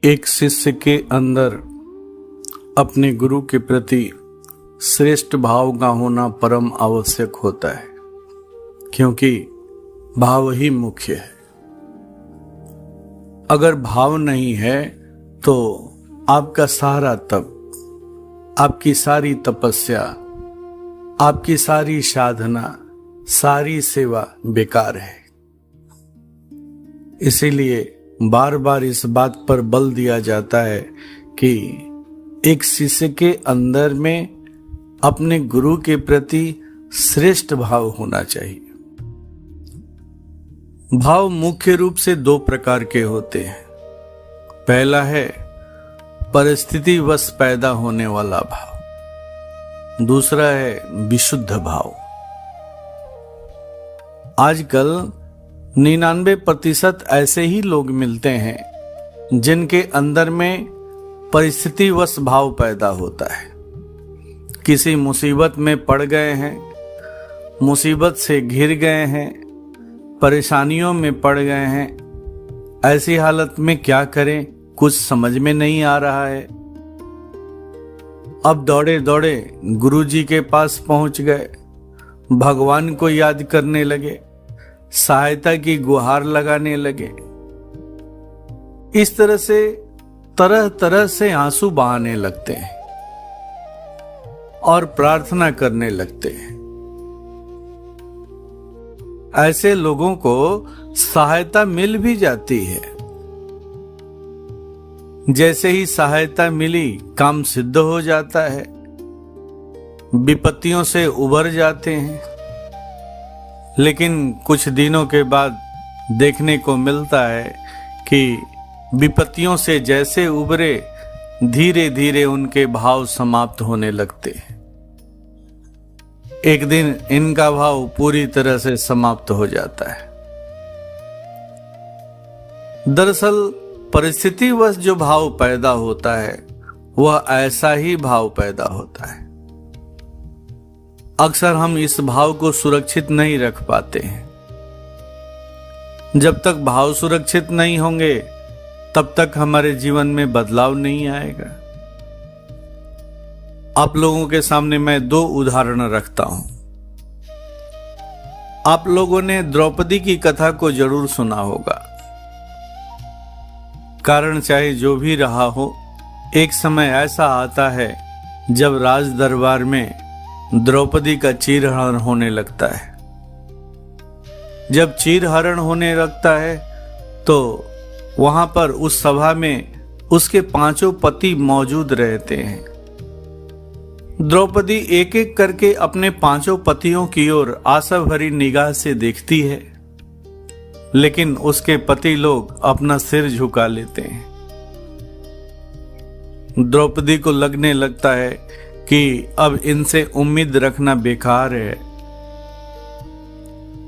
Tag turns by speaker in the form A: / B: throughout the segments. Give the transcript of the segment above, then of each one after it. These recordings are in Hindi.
A: एक शिष्य के अंदर अपने गुरु के प्रति श्रेष्ठ भाव का होना परम आवश्यक होता है, क्योंकि भाव ही मुख्य है। अगर भाव नहीं है तो आपका सारा तप, आपकी सारी तपस्या, आपकी सारी साधना, सारी सेवा बेकार है। इसीलिए बार बार इस बात पर बल दिया जाता है कि एक शिष्य के अंदर में अपने गुरु के प्रति श्रेष्ठ भाव होना चाहिए। भाव मुख्य रूप से दो प्रकार के होते हैं। पहला है परिस्थिति वश पैदा होने वाला भाव, दूसरा है विशुद्ध भाव। आजकल 99% ऐसे ही लोग मिलते हैं जिनके अंदर में परिस्थितिवश भाव पैदा होता है। किसी मुसीबत में पड़ गए हैं, मुसीबत से घिर गए हैं, परेशानियों में पड़ गए हैं। ऐसी हालत में क्या करें कुछ समझ में नहीं आ रहा है। अब दौड़े दौड़े गुरुजी के पास पहुंच गए, भगवान को याद करने लगे, सहायता की गुहार लगाने लगे। इस तरह से तरह तरह से आंसू बहाने लगते हैं और प्रार्थना करने लगते हैं। ऐसे लोगों को सहायता मिल भी जाती है। जैसे ही सहायता मिली काम सिद्ध हो जाता है, विपत्तियों से उबर जाते हैं। लेकिन कुछ दिनों के बाद देखने को मिलता है कि विपत्तियों से जैसे उबरे, धीरे धीरे उनके भाव समाप्त होने लगते हैं। एक दिन इनका भाव पूरी तरह से समाप्त हो जाता है। दरअसल परिस्थितिवश जो भाव पैदा होता है वह ऐसा ही भाव पैदा होता है। अक्सर हम इस भाव को सुरक्षित नहीं रख पाते हैं। जब तक भाव सुरक्षित नहीं होंगे तब तक हमारे जीवन में बदलाव नहीं आएगा। आप लोगों के सामने मैं दो उदाहरण रखता हूं। आप लोगों ने द्रौपदी की कथा को जरूर सुना होगा। कारण चाहे जो भी रहा हो, एक समय ऐसा आता है जब राज दरबार में द्रौपदी का चीरहरण होने लगता है। जब चीरहरण होने लगता है तो वहां पर उस सभा में उसके 5 पति मौजूद रहते हैं। द्रौपदी एक एक करके अपने 5 पतियों की ओर आशा भरी निगाह से देखती है, लेकिन उसके पति लोग अपना सिर झुका लेते हैं। द्रौपदी को लगने लगता है कि अब इनसे उम्मीद रखना बेकार है।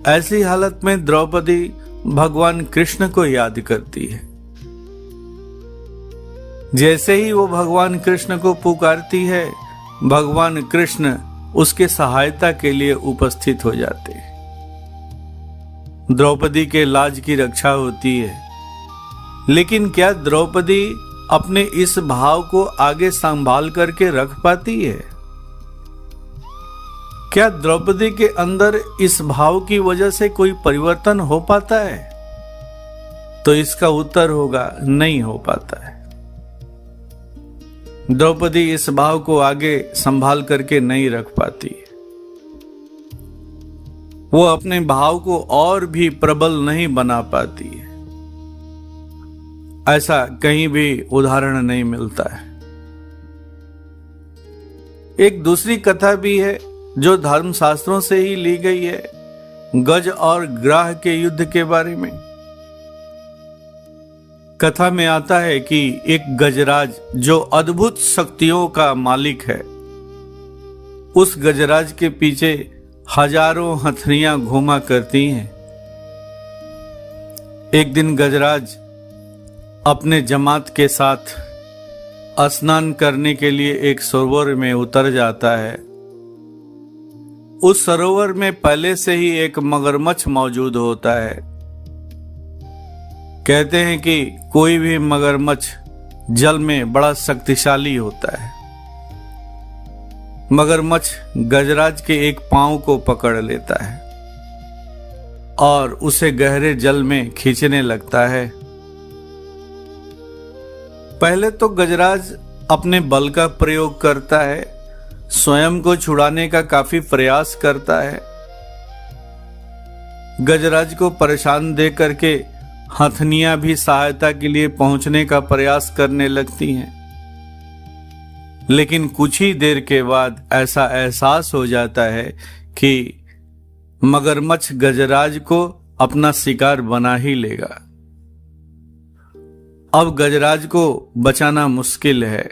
A: ऐसी हालत में द्रौपदी भगवान कृष्ण को याद करती है। जैसे ही वो भगवान कृष्ण को पुकारती है, भगवान कृष्ण उसके सहायता के लिए उपस्थित हो जाते हैं। द्रौपदी के लाज की रक्षा होती है। लेकिन क्या द्रौपदी अपने इस भाव को आगे संभाल करके रख पाती है? क्या द्रौपदी के अंदर इस भाव की वजह से कोई परिवर्तन हो पाता है? तो इसका उत्तर होगा नहीं हो पाता है। द्रौपदी इस भाव को आगे संभाल करके नहीं रख पाती। वो अपने भाव को और भी प्रबल नहीं बना पाती है। ऐसा कहीं भी उदाहरण नहीं मिलता है। एक दूसरी कथा भी है जो धर्मशास्त्रों से ही ली गई है, गज और ग्राह के युद्ध के बारे में। कथा में आता है कि एक गजराज जो अद्भुत शक्तियों का मालिक है, उस गजराज के पीछे हजारों हथनियां घूमा करती हैं। एक दिन गजराज अपने जमात के साथ स्नान करने के लिए एक सरोवर में उतर जाता है। उस सरोवर में पहले से ही एक मगरमच्छ मौजूद होता है। कहते हैं कि कोई भी मगरमच्छ जल में बड़ा शक्तिशाली होता है। मगरमच्छ गजराज के एक पांव को पकड़ लेता है और उसे गहरे जल में खींचने लगता है। पहले तो गजराज अपने बल का प्रयोग करता है, स्वयं को छुड़ाने का काफी प्रयास करता है। गजराज को परेशान देख करके हथनियां भी सहायता के लिए पहुंचने का प्रयास करने लगती हैं, लेकिन कुछ ही देर के बाद ऐसा एहसास हो जाता है कि मगरमच्छ गजराज को अपना शिकार बना ही लेगा। अब गजराज को बचाना मुश्किल है।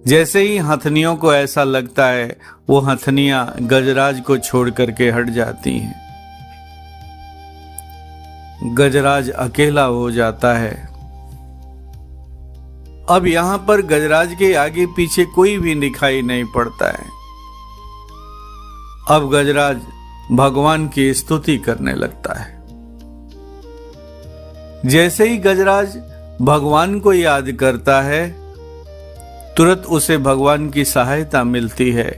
A: जैसे ही हथनियों को ऐसा लगता है, वो हथनियां गजराज को छोड़ करके हट जाती हैं। गजराज अकेला हो जाता है। अब यहां पर गजराज के आगे पीछे कोई भी दिखाई नहीं पड़ता है। अब गजराज भगवान की स्तुति करने लगता है। जैसे ही गजराज भगवान को याद करता है, तुरंत उसे भगवान की सहायता मिलती है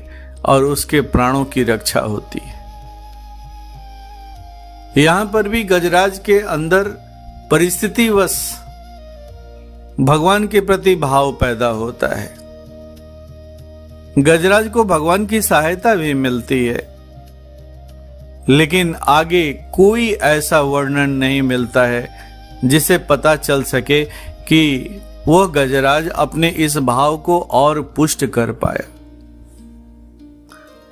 A: और उसके प्राणों की रक्षा होती है। यहां पर भी गजराज के अंदर परिस्थितिवश भगवान के प्रति भाव पैदा होता है। गजराज को भगवान की सहायता भी मिलती है, लेकिन आगे कोई ऐसा वर्णन नहीं मिलता है जिसे पता चल सके कि वह गजराज अपने इस भाव को और पुष्ट कर पाया,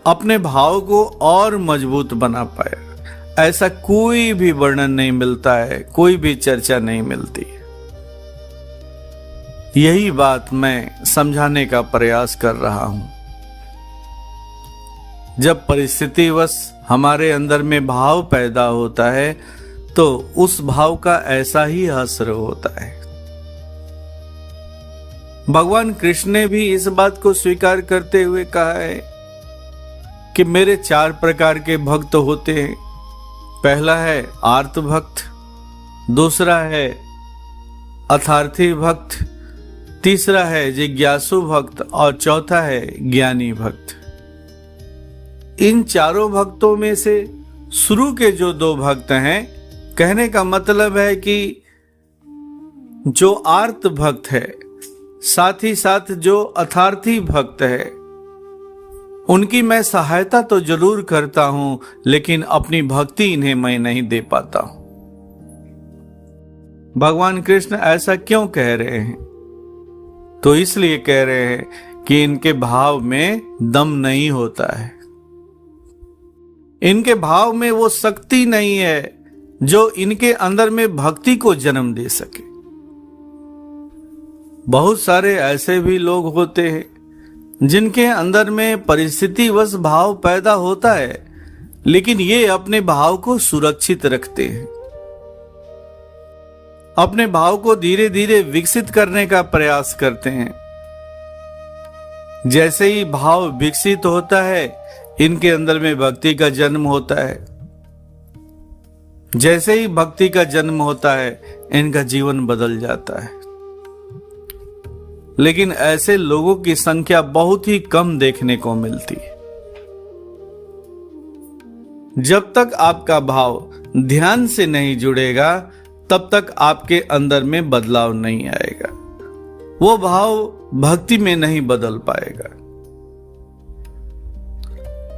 A: अपने भाव को और मजबूत बना पाया। ऐसा कोई भी वर्णन नहीं मिलता है, कोई भी चर्चा नहीं मिलती। यही बात मैं समझाने का प्रयास कर रहा हूं। जब परिस्थितिवश हमारे अंदर में भाव पैदा होता है, तो उस भाव का ऐसा ही असर होता है। भगवान कृष्ण ने भी इस बात को स्वीकार करते हुए कहा है कि मेरे 4 प्रकार के भक्त होते हैं। पहला है आर्त भक्त, दूसरा है अथार्थी भक्त, तीसरा है जिज्ञासु भक्त और चौथा है ज्ञानी भक्त। इन चारों भक्तों में से शुरू के जो 2 भक्त हैं, कहने का मतलब है कि जो आर्त भक्त है, साथ ही साथ जो अथार्थी भक्त है, उनकी मैं सहायता तो जरूर करता हूं, लेकिन अपनी भक्ति इन्हें मैं नहीं दे पाता हूं। भगवान कृष्ण ऐसा क्यों कह रहे हैं? तो इसलिए कह रहे हैं कि इनके भाव में दम नहीं होता है। इनके भाव में वो शक्ति नहीं है जो इनके अंदर में भक्ति को जन्म दे सके। बहुत सारे ऐसे भी लोग होते हैं जिनके अंदर में परिस्थितिवश भाव पैदा होता है, लेकिन ये अपने भाव को सुरक्षित रखते हैं, अपने भाव को धीरे धीरे विकसित करने का प्रयास करते हैं। जैसे ही भाव विकसित होता है, इनके अंदर में भक्ति का जन्म होता है। जैसे ही भक्ति का जन्म होता है, इनका जीवन बदल जाता है। लेकिन ऐसे लोगों की संख्या बहुत ही कम देखने को मिलती है। जब तक आपका भाव ध्यान से नहीं जुड़ेगा, तब तक आपके अंदर में बदलाव नहीं आएगा। वो भाव भक्ति में नहीं बदल पाएगा।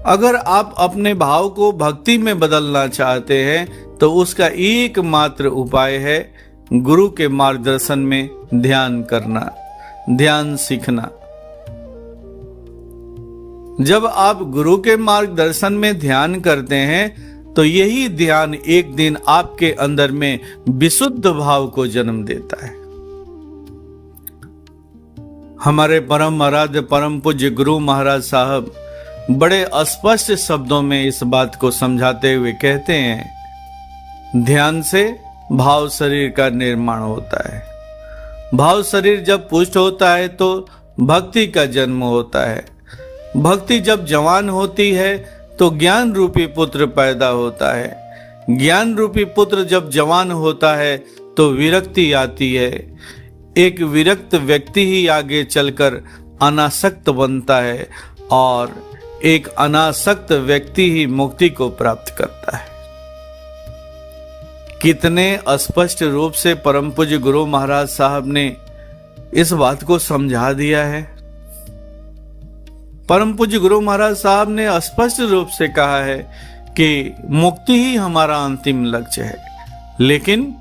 A: अगर आप अपने भाव को भक्ति में बदलना चाहते हैं, तो उसका एकमात्र उपाय है गुरु के मार्गदर्शन में ध्यान करना, ध्यान सीखना। जब आप गुरु के मार्गदर्शन में ध्यान करते हैं, तो यही ध्यान एक दिन आपके अंदर में विशुद्ध भाव को जन्म देता है। हमारे परम आराध्य परम पूज्य गुरु महाराज साहब बड़े स्पष्ट शब्दों में इस बात को समझाते हुए कहते हैं, ध्यान से भाव शरीर का निर्माण होता है। भाव शरीर जब पुष्ट होता है तो भक्ति का जन्म होता है। भक्ति जब जवान होती है तो ज्ञान रूपी पुत्र पैदा होता है। ज्ञान रूपी पुत्र जब जवान होता है तो विरक्ति आती है। एक विरक्त व्यक्ति ही आगे चलकर अनासक्त बनता है और एक अनासक्त व्यक्ति ही मुक्ति को प्राप्त करता है। कितने स्पष्ट रूप से परम पूज्य गुरु महाराज साहब ने इस बात को समझा दिया है। परम पूज्य गुरु महाराज साहब ने स्पष्ट रूप से कहा है कि मुक्ति ही हमारा अंतिम लक्ष्य है, लेकिन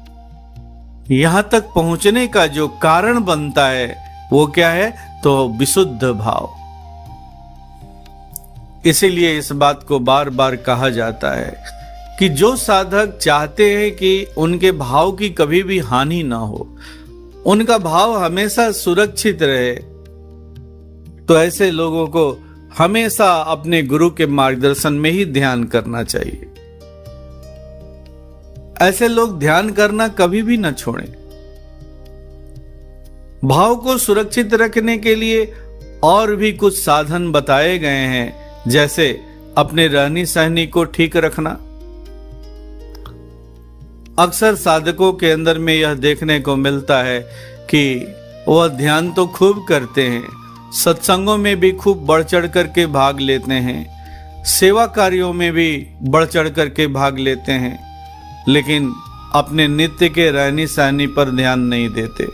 A: यहां तक पहुंचने का जो कारण बनता है वो क्या है, तो विशुद्ध भाव। इसीलिए इस बात को बार बार कहा जाता है कि जो साधक चाहते हैं कि उनके भाव की कभी भी हानि ना हो, उनका भाव हमेशा सुरक्षित रहे, तो ऐसे लोगों को हमेशा अपने गुरु के मार्गदर्शन में ही ध्यान करना चाहिए। ऐसे लोग ध्यान करना कभी भी न छोड़ें। भाव को सुरक्षित रखने के लिए और भी कुछ साधन बताए गए हैं, जैसे अपने रहनी सहनी को ठीक रखना। अक्सर साधकों के अंदर में यह देखने को मिलता है कि वह ध्यान तो खूब करते हैं, सत्संगों में भी खूब बढ़ चढ़ करके भाग लेते हैं, सेवा कार्यों में भी बढ़ चढ़ करके भाग लेते हैं, लेकिन अपने नित्य के रहनी सहनी पर ध्यान नहीं देते।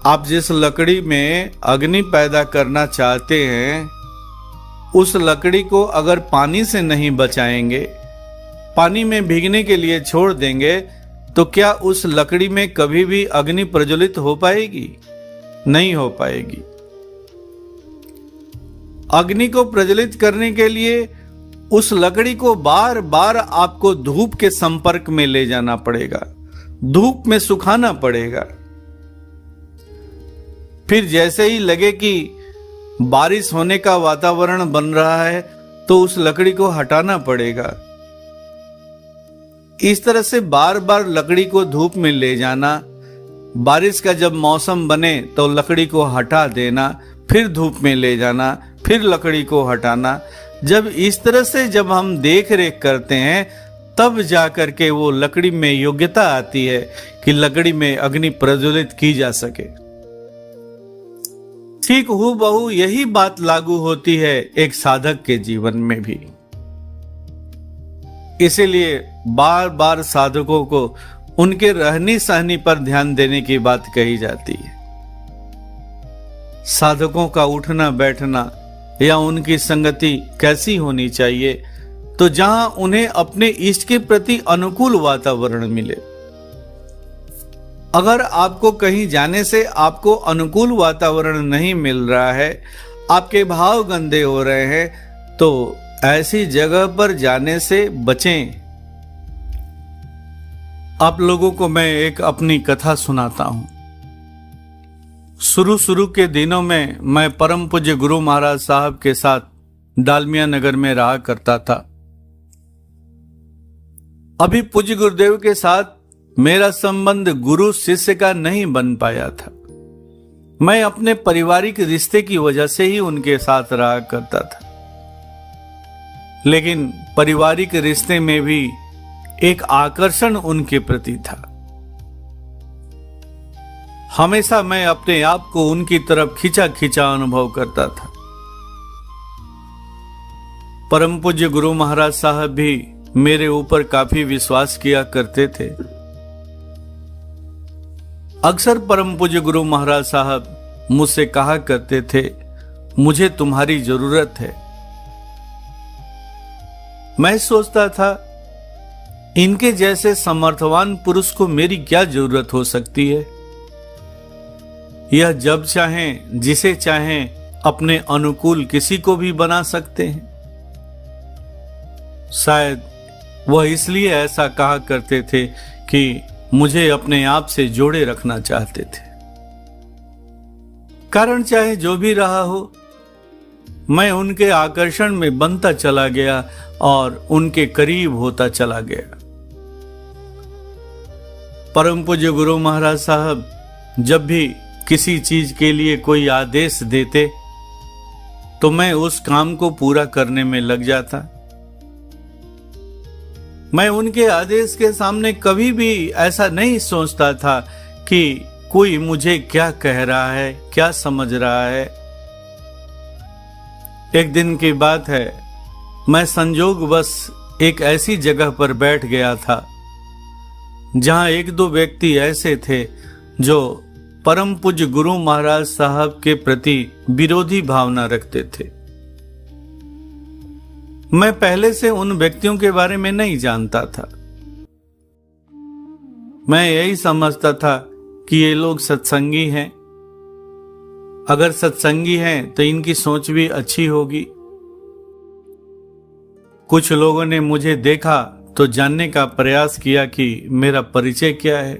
A: आप जिस लकड़ी में अग्नि पैदा करना चाहते हैं, उस लकड़ी को अगर पानी से नहीं बचाएंगे, पानी में भीगने के लिए छोड़ देंगे, तो क्या उस लकड़ी में कभी भी अग्नि प्रज्वलित हो पाएगी? नहीं हो पाएगी। अग्नि को प्रज्वलित करने के लिए उस लकड़ी को बार बार आपको धूप के संपर्क में ले जाना पड़ेगा, धूप में सुखाना पड़ेगा। फिर जैसे ही लगे कि बारिश होने का वातावरण बन रहा है, तो उस लकड़ी को हटाना पड़ेगा। इस तरह से बार बार लकड़ी को धूप में ले जाना, बारिश का जब मौसम बने तो लकड़ी को हटा देना, फिर धूप में ले जाना, फिर लकड़ी को हटाना। जब इस तरह से जब हम देख रेख करते हैं, तब जाकर के वो लकड़ी में योग्यता आती है कि लकड़ी में अग्नि प्रज्वलित की जा सके। ठीक हूबहू यही बात लागू होती है एक साधक के जीवन में भी। इसीलिए बार बार साधकों को उनके रहनी सहनी पर ध्यान देने की बात कही जाती है। साधकों का उठना बैठना या उनकी संगति कैसी होनी चाहिए, तो जहां उन्हें अपने इष्ट के प्रति अनुकूल वातावरण मिले। अगर आपको कहीं जाने से आपको अनुकूल वातावरण नहीं मिल रहा है, आपके भाव गंदे हो रहे हैं, तो ऐसी जगह पर जाने से बचें। आप लोगों को मैं एक अपनी कथा सुनाता हूं। शुरू के दिनों में मैं परम पूज्य गुरु महाराज साहब के साथ डालमिया नगर में रहा करता था। अभी पूज्य गुरुदेव के साथ मेरा संबंध गुरु शिष्य का नहीं बन पाया था। मैं अपने पारिवारिक रिश्ते की वजह से ही उनके साथ रहा करता था, लेकिन पारिवारिक रिश्ते में भी एक आकर्षण उनके प्रति था। हमेशा मैं अपने आप को उनकी तरफ खिंचा खिंचा अनुभव करता था। परम पूज्य गुरु महाराज साहब भी मेरे ऊपर काफी विश्वास किया करते थे। अक्सर परम पूज्य गुरु महाराज साहब मुझसे कहा करते थे, मुझे तुम्हारी जरूरत है। मैं सोचता था, इनके जैसे समर्थवान पुरुष को मेरी क्या जरूरत हो सकती है। यह जब चाहें जिसे चाहें अपने अनुकूल किसी को भी बना सकते हैं। शायद वह इसलिए ऐसा कहा करते थे कि मुझे अपने आप से जोड़े रखना चाहते थे। कारण चाहे जो भी रहा हो, मैं उनके आकर्षण में बनता चला गया और उनके करीब होता चला गया। परम पूज्य गुरु महाराज साहब जब भी किसी चीज के लिए कोई आदेश देते, तो मैं उस काम को पूरा करने में लग जाता। मैं उनके आदेश के सामने कभी भी ऐसा नहीं सोचता था कि कोई मुझे क्या कह रहा है, क्या समझ रहा है। एक दिन की बात है, मैं संजोगवश एक ऐसी जगह पर बैठ गया था जहां एक दो व्यक्ति ऐसे थे जो परम पूज्य गुरु महाराज साहब के प्रति विरोधी भावना रखते थे। मैं पहले से उन व्यक्तियों के बारे में नहीं जानता था। मैं यही समझता था कि ये लोग सत्संगी हैं। अगर सत्संगी हैं तो इनकी सोच भी अच्छी होगी। कुछ लोगों ने मुझे देखा तो जानने का प्रयास किया कि मेरा परिचय क्या है।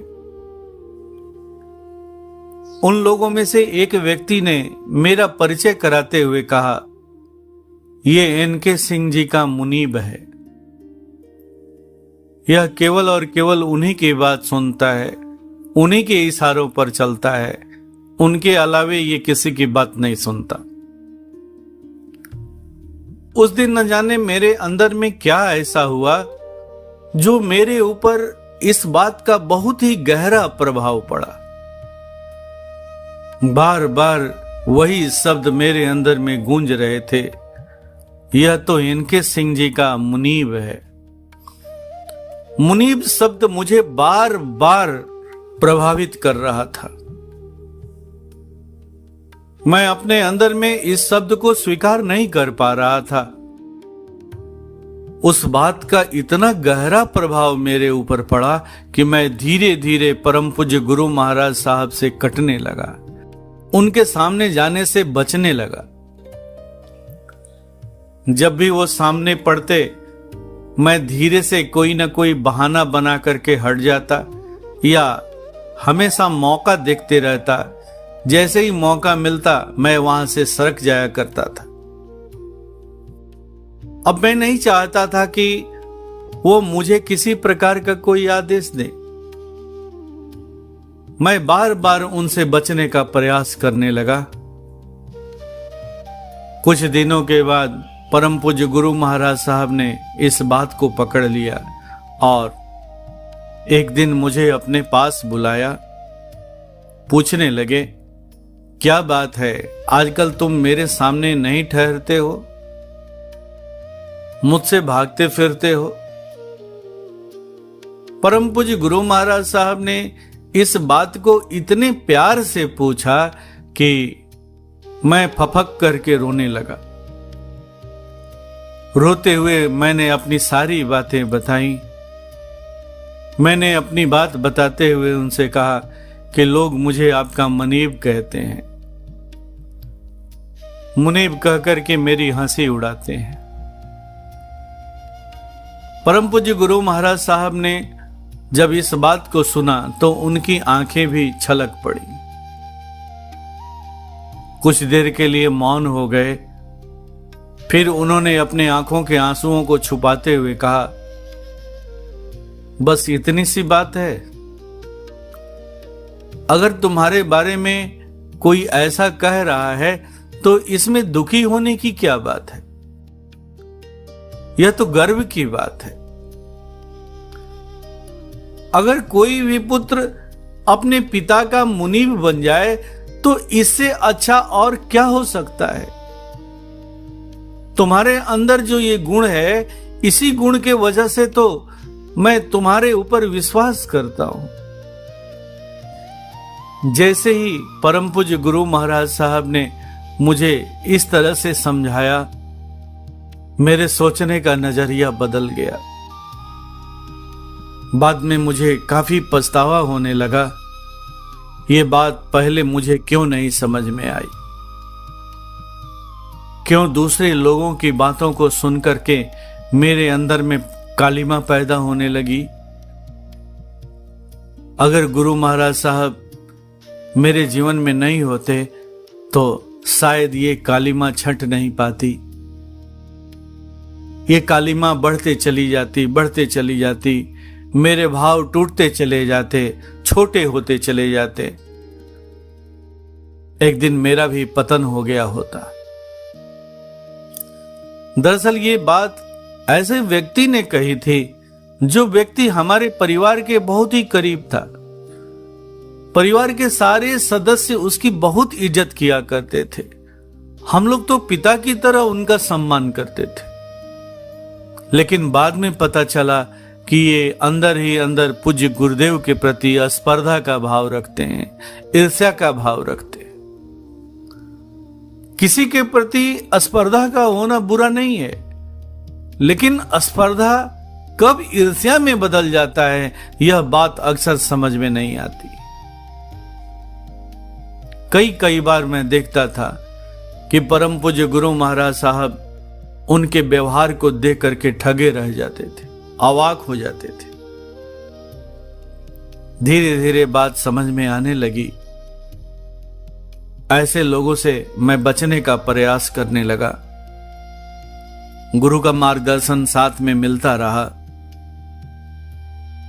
A: उन लोगों में से एक व्यक्ति ने मेरा परिचय कराते हुए कहा, ये एनके सिंह जी का मुनीब है। यह केवल और केवल उन्हीं की बात सुनता है, उन्हीं के इशारों पर चलता है, उनके अलावे ये किसी की बात नहीं सुनता। उस दिन न जाने मेरे अंदर में क्या ऐसा हुआ जो मेरे ऊपर इस बात का बहुत ही गहरा प्रभाव पड़ा। बार बार वही शब्द मेरे अंदर में गूंज रहे थे, यह तो एनके सिंह जी का मुनीब है। मुनीब शब्द मुझे बार बार प्रभावित कर रहा था। मैं अपने अंदर में इस शब्द को स्वीकार नहीं कर पा रहा था। उस बात का इतना गहरा प्रभाव मेरे ऊपर पड़ा कि मैं धीरे धीरे परम पूज्य गुरु महाराज साहब से कटने लगा, उनके सामने जाने से बचने लगा। जब भी वो सामने पड़ते, मैं धीरे से कोई ना कोई बहाना बना करके हट जाता या हमेशा मौका देखते रहता। जैसे ही मौका मिलता मैं वहां से सरक जाया करता था। अब मैं नहीं चाहता था कि वो मुझे किसी प्रकार का कोई आदेश दे। मैं बार बार उनसे बचने का प्रयास करने लगा। कुछ दिनों के बाद परम पूज्य गुरु महाराज साहब ने इस बात को पकड़ लिया और एक दिन मुझे अपने पास बुलाया। पूछने लगे, क्या बात है, आजकल तुम मेरे सामने नहीं ठहरते हो, मुझसे भागते फिरते हो। परम पूज्य गुरु महाराज साहब ने इस बात को इतने प्यार से पूछा कि मैं फफक करके रोने लगा। रोते हुए मैंने अपनी सारी बातें बताई। मैंने अपनी बात बताते हुए उनसे कहा कि लोग मुझे आपका मुनीब कहते हैं। मुनीब कहकर के मेरी हंसी उड़ाते हैं। परम पूज्य गुरु महाराज साहब ने जब इस बात को सुना तो उनकी आंखें भी छलक पड़ी। कुछ देर के लिए मौन हो गए। फिर उन्होंने अपने आंखों के आंसुओं को छुपाते हुए कहा, बस इतनी सी बात है। अगर तुम्हारे बारे में कोई ऐसा कह रहा है तो इसमें दुखी होने की क्या बात है? यह तो गर्व की बात है। अगर कोई भी पुत्र अपने पिता का मुनीब बन जाए तो इससे अच्छा और क्या हो सकता है? तुम्हारे अंदर जो ये गुण है, इसी गुण के वजह से तो मैं तुम्हारे ऊपर विश्वास करता हूं। जैसे ही परम पूज्य गुरु महाराज साहब ने मुझे इस तरह से समझाया, मेरे सोचने का नजरिया बदल गया। बाद में मुझे काफी पछतावा होने लगा। ये बात पहले मुझे क्यों नहीं समझ में आई, क्यों दूसरे लोगों की बातों को सुन करके मेरे अंदर में कालिमा पैदा होने लगी। अगर गुरु महाराज साहब मेरे जीवन में नहीं होते तो शायद ये कालिमा छंट नहीं पाती। ये कालिमा बढ़ते चली जाती, मेरे भाव टूटते चले जाते, छोटे होते चले जाते। एक दिन मेरा भी पतन हो गया होता। दरअसल ये बात ऐसे व्यक्ति ने कही थी जो व्यक्ति हमारे परिवार के बहुत ही करीब था। परिवार के सारे सदस्य उसकी बहुत इज्जत किया करते थे। हम लोग तो पिता की तरह उनका सम्मान करते थे। लेकिन बाद में पता चला कि ये अंदर ही अंदर पूज्य गुरुदेव के प्रति स्पर्धा का भाव रखते हैं, ईर्ष्या का भाव रखते हैं। किसी के प्रति स्पर्धा का होना बुरा नहीं है, लेकिन स्पर्धा कब ईर्ष्या में बदल जाता है, यह बात अक्सर समझ में नहीं आती। कई बार मैं देखता था कि परम पूज्य गुरु महाराज साहब उनके व्यवहार को देख करके ठगे रह जाते थे, अवाक हो जाते थे। धीरे धीरे बात समझ में आने लगी। ऐसे लोगों से मैं बचने का प्रयास करने लगा। गुरु का मार्गदर्शन साथ में मिलता रहा।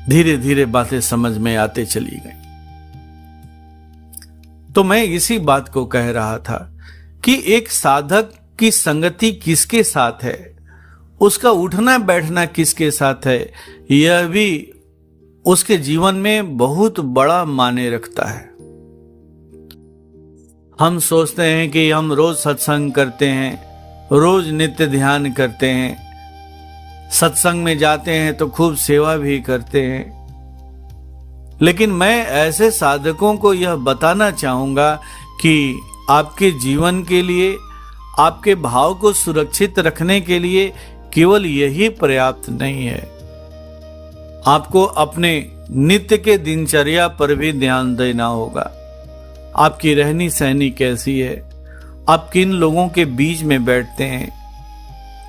A: धीरे धीरे बातें समझ में आते चली गई। तो मैं इसी बात को कह रहा था कि एक साधक की संगति किसके साथ है, उसका उठना बैठना किसके साथ है, यह भी उसके जीवन में बहुत बड़ा मायने रखता है। हम सोचते हैं कि हम रोज सत्संग करते हैं, रोज नित्य ध्यान करते हैं, सत्संग में जाते हैं तो खूब सेवा भी करते हैं। लेकिन मैं ऐसे साधकों को यह बताना चाहूंगा कि आपके जीवन के लिए, आपके भाव को सुरक्षित रखने के लिए केवल यही पर्याप्त नहीं है। आपको अपने नित्य के दिनचर्या पर भी ध्यान देना होगा। आपकी रहनी सहनी कैसी है, आप किन लोगों के बीच में बैठते हैं,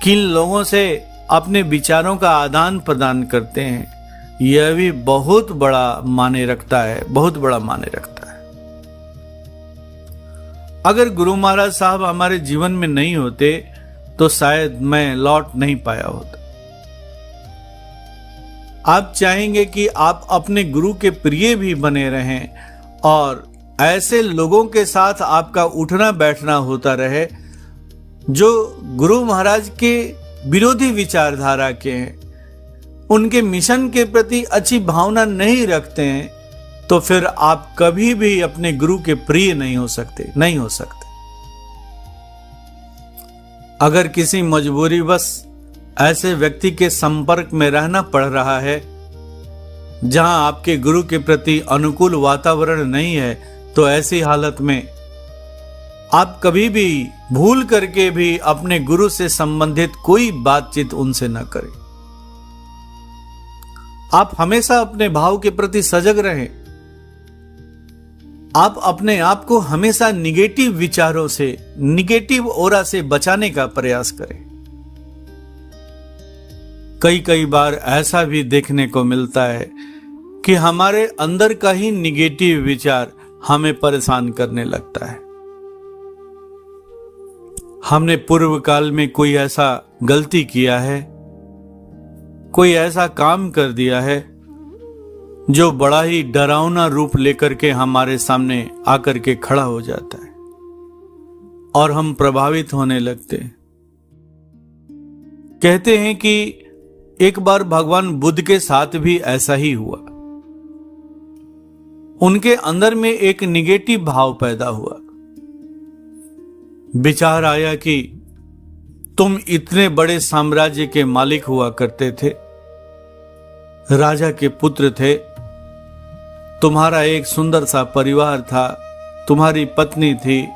A: किन लोगों से अपने विचारों का आदान प्रदान करते हैं, यह भी बहुत बड़ा मायने रखता है, बहुत बड़ा मायने रखता है। अगर गुरु महाराज साहब हमारे जीवन में नहीं होते तो शायद मैं लौट नहीं पाया होता। आप चाहेंगे कि आप अपने गुरु के प्रिय भी बने रहें और ऐसे लोगों के साथ आपका उठना बैठना होता रहे जो गुरु महाराज के विरोधी विचारधारा के हैं, उनके मिशन के प्रति अच्छी भावना नहीं रखते हैं, तो फिर आप कभी भी अपने गुरु के प्रिय नहीं हो सकते। अगर किसी मजबूरीवश ऐसे व्यक्ति के संपर्क में रहना पड़ रहा है जहां आपके गुरु के प्रति अनुकूल वातावरण नहीं है, तो ऐसी हालत में आप कभी भी भूल करके भी अपने गुरु से संबंधित कोई बातचीत उनसे न करें। आप हमेशा अपने भाव के प्रति सजग रहें। आप अपने आप को हमेशा निगेटिव विचारों से, निगेटिव ओरा से बचाने का प्रयास करें। कई बार ऐसा भी देखने को मिलता है कि हमारे अंदर का ही निगेटिव विचार हमें परेशान करने लगता है। हमने पूर्व काल में कोई ऐसा गलती किया है, कोई ऐसा काम कर दिया है जो बड़ा ही डरावना रूप लेकर के हमारे सामने आकर के खड़ा हो जाता है और हम प्रभावित होने लगते हैं। कहते हैं कि एक बार भगवान बुद्ध के साथ भी ऐसा ही हुआ। उनके अंदर में एक निगेटिव भाव पैदा हुआ। विचार आया कि तुम इतने बड़े साम्राज्य के मालिक हुआ करते थे, राजा के पुत्र थे, तुम्हारा एक सुंदर सा परिवार था, तुम्हारी पत्नी थी,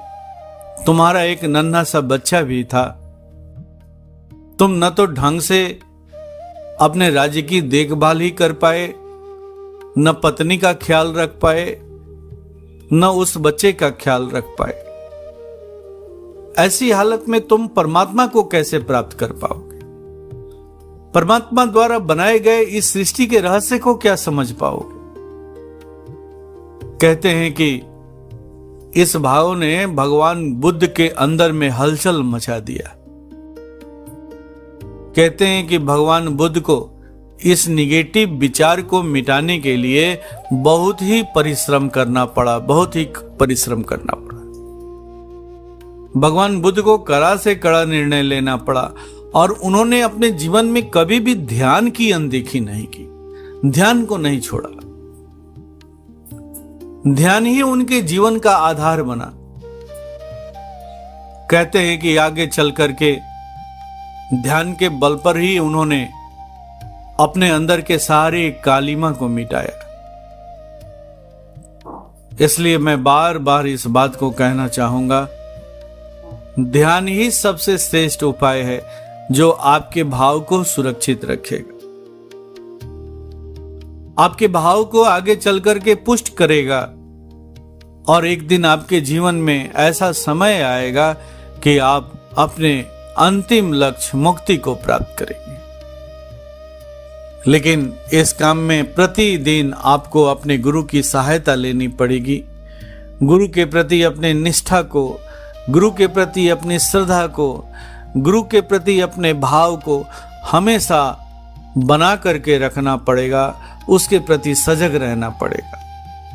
A: तुम्हारा एक नन्हा सा बच्चा भी था। तुम न तो ढंग से अपने राज्य की देखभाल ही कर पाए, न पत्नी का ख्याल रख पाए, न उस बच्चे का ख्याल रख पाए। ऐसी हालत में तुम परमात्मा को कैसे प्राप्त कर पाओगे? परमात्मा द्वारा बनाए गए इस सृष्टि के रहस्य को क्या समझ पाओगे? कहते हैं कि इस भाव ने भगवान बुद्ध के अंदर में हलचल मचा दिया। कहते हैं कि भगवान बुद्ध को इस निगेटिव विचार को मिटाने के लिए बहुत ही परिश्रम करना पड़ा। भगवान बुद्ध को कड़ा से कड़ा निर्णय लेना पड़ा और उन्होंने अपने जीवन में कभी भी ध्यान की अनदेखी नहीं की, ध्यान को नहीं छोड़ा। ध्यान ही उनके जीवन का आधार बना। कहते हैं कि आगे चल करके ध्यान के बल पर ही उन्होंने अपने अंदर के सारे कालिमा को मिटाया। इसलिए मैं बार बार इस बात को कहना चाहूंगा, ध्यान ही सबसे श्रेष्ठ उपाय है जो आपके भाव को सुरक्षित रखेगा, आपके भाव को आगे चल करके पुष्ट करेगा। और एक दिन आपके जीवन में ऐसा समय आएगा कि आप अपने अंतिम लक्ष्य मुक्ति को प्राप्त करेंगे। लेकिन इस काम में प्रतिदिन आपको अपने गुरु की सहायता लेनी पड़ेगी। गुरु के प्रति अपने निष्ठा को, गुरु के प्रति अपनी श्रद्धा को, गुरु के प्रति अपने भाव को हमेशा बना करके रखना पड़ेगा, उसके प्रति सजग रहना पड़ेगा।